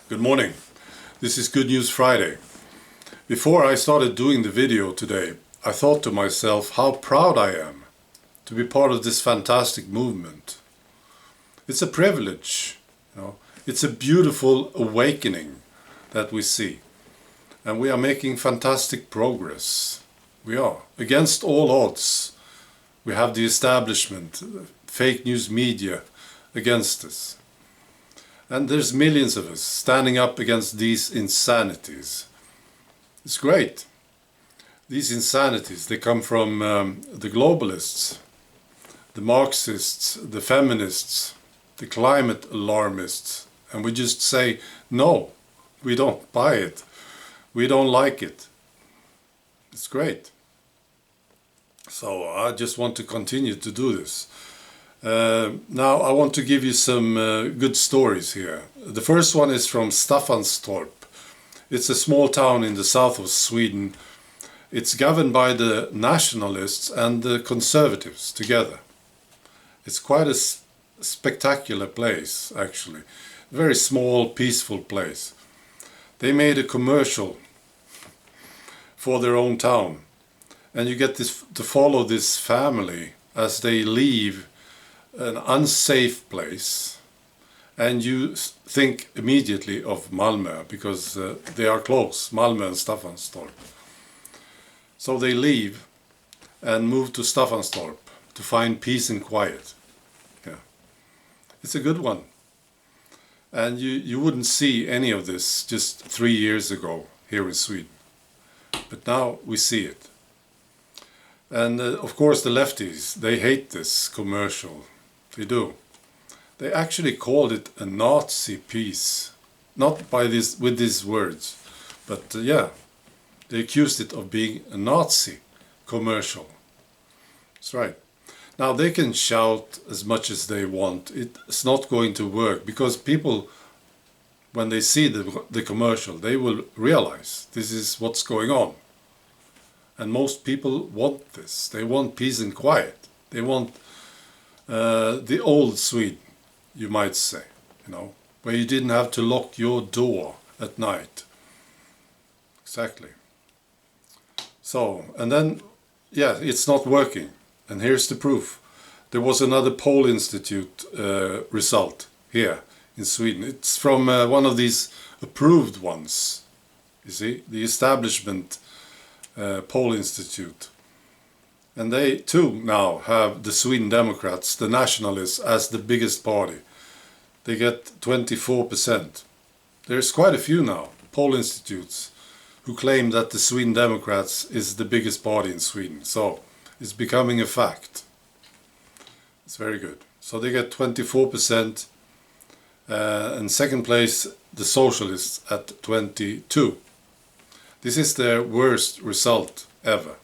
Good morning. This is Good News Friday. Before I started doing the video today, I thought to myself how proud I am to be part of this fantastic movement. It's a privilege, It's a beautiful awakening that we see. And we are making fantastic progress. We are. Against all odds, we have the establishment, fake news media against us. And there's millions of us standing up against these insanities. It's great. These insanities, they come from the globalists, the Marxists, the feminists, the climate alarmists. And we just say, no, we don't buy it. We don't like it. It's great. So I just want to continue to do this. Now I want to give you some good stories here. The first one is from Staffanstorp. It's a small town in the south of Sweden. It's governed by the nationalists and the conservatives together. It's quite a spectacular place, actually. Very small, peaceful place. They made a commercial for their own town. And you get to follow this family as they leave an unsafe place, and you think immediately of Malmö because they are close, Malmö and Staffanstorp. So they leave and move to Staffanstorp to find peace and quiet. Yeah. It's a good one. And you wouldn't see any of this just 3 years ago here in Sweden. But now we see it. And of course the lefties, they hate this commercial. They do. They actually called it a Nazi piece. Not with these words, but yeah, they accused it of being a Nazi commercial. That's right. Now they can shout as much as they want. It's not going to work because people, when they see the commercial, they will realize this is what's going on. And most people want this. They want peace and quiet. They want the old Sweden, you might say, where you didn't have to lock your door at night. Exactly. So, and then, yeah, it's not working. And here's the proof. There was another poll institute result here in Sweden. It's from one of these approved ones. You see, the establishment poll institute. And they too now have the Sweden Democrats, the nationalists, as the biggest party. They get 24%. There's quite a few now, poll institutes, who claim that the Sweden Democrats is the biggest party in Sweden. So it's becoming a fact. It's very good. So they get 24%. And second place, the Socialists at 22%. This is their worst result ever.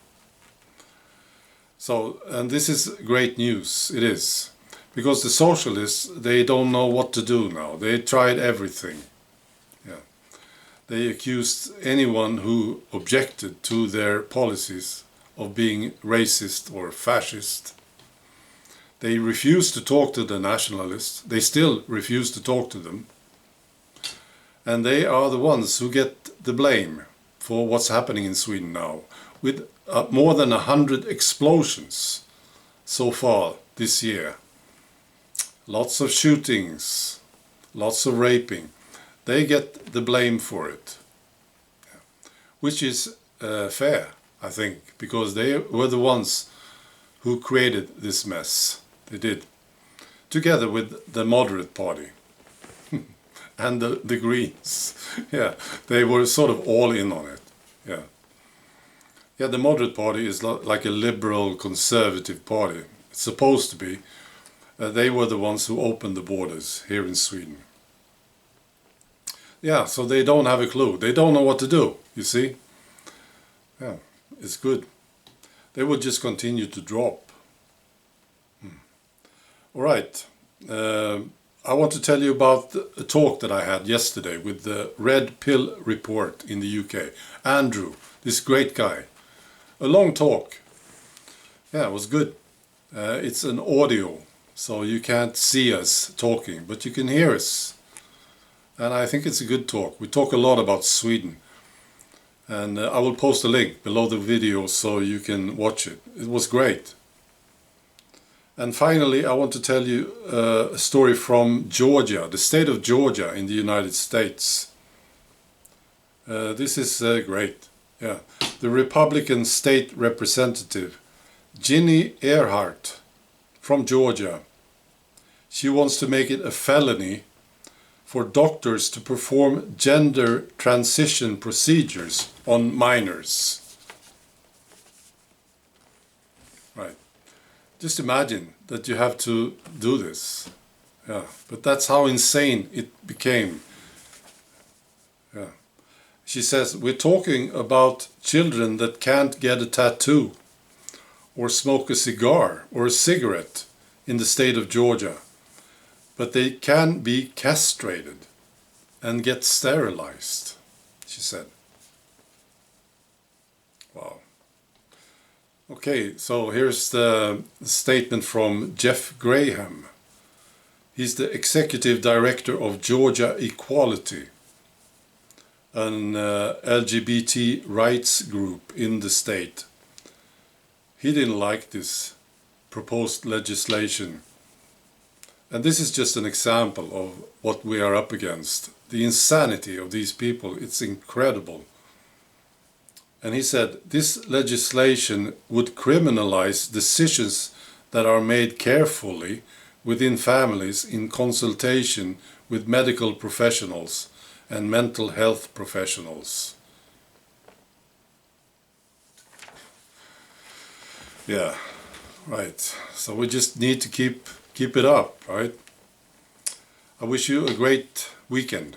So, and this is great news, it is. Because the Socialists, they don't know what to do now. They tried everything. Yeah. They accused anyone who objected to their policies of being racist or fascist. They refused to talk to the nationalists. They still refuse to talk to them. And they are the ones who get the blame for what's happening in Sweden now, with more than 100 explosions so far this year. Lots of shootings, lots of raping. They get the blame for it, which is fair, I think, because they were the ones who created this mess. They did, together with the moderate party and the Greens. Yeah, they were sort of all in on it. Yeah. Yeah, the moderate party is like a liberal conservative party. It's supposed to be. They were the ones who opened the borders here in Sweden. Yeah, so they don't have a clue. They don't know what to do, you see. Yeah, it's good. They would just continue to drop. All right. I want to tell you about a talk that I had yesterday with the Red Pill Report in the UK. Andrew, this great guy. A long talk. Yeah, it was good. It's an audio, so you can't see us talking, but you can hear us and I think it's a good talk. We talk a lot about Sweden, and I will post a link below the video so you can watch it. It was great. And finally, I want to tell you a story from Georgia, the state of Georgia in the United States. This is great. Yeah, the Republican state representative, Ginny Earhart, from Georgia. She wants to make it a felony for doctors to perform gender transition procedures on minors. Right. Just imagine that you have to do this. Yeah, but that's how insane it became. Yeah. She says, we're talking about children that can't get a tattoo or smoke a cigar or a cigarette in the state of Georgia, but they can be castrated and get sterilized, she said. Wow. Okay, so here's the statement from Jeff Graham. He's the executive director of Georgia Equality, an LGBT rights group in the state. He didn't like this proposed legislation. And this is just an example of what we are up against. The insanity of these people, it's incredible. And he said, this legislation would criminalize decisions that are made carefully within families in consultation with medical professionals and mental health professionals. Yeah, right. So we just need to keep it up, right? I wish you a great weekend.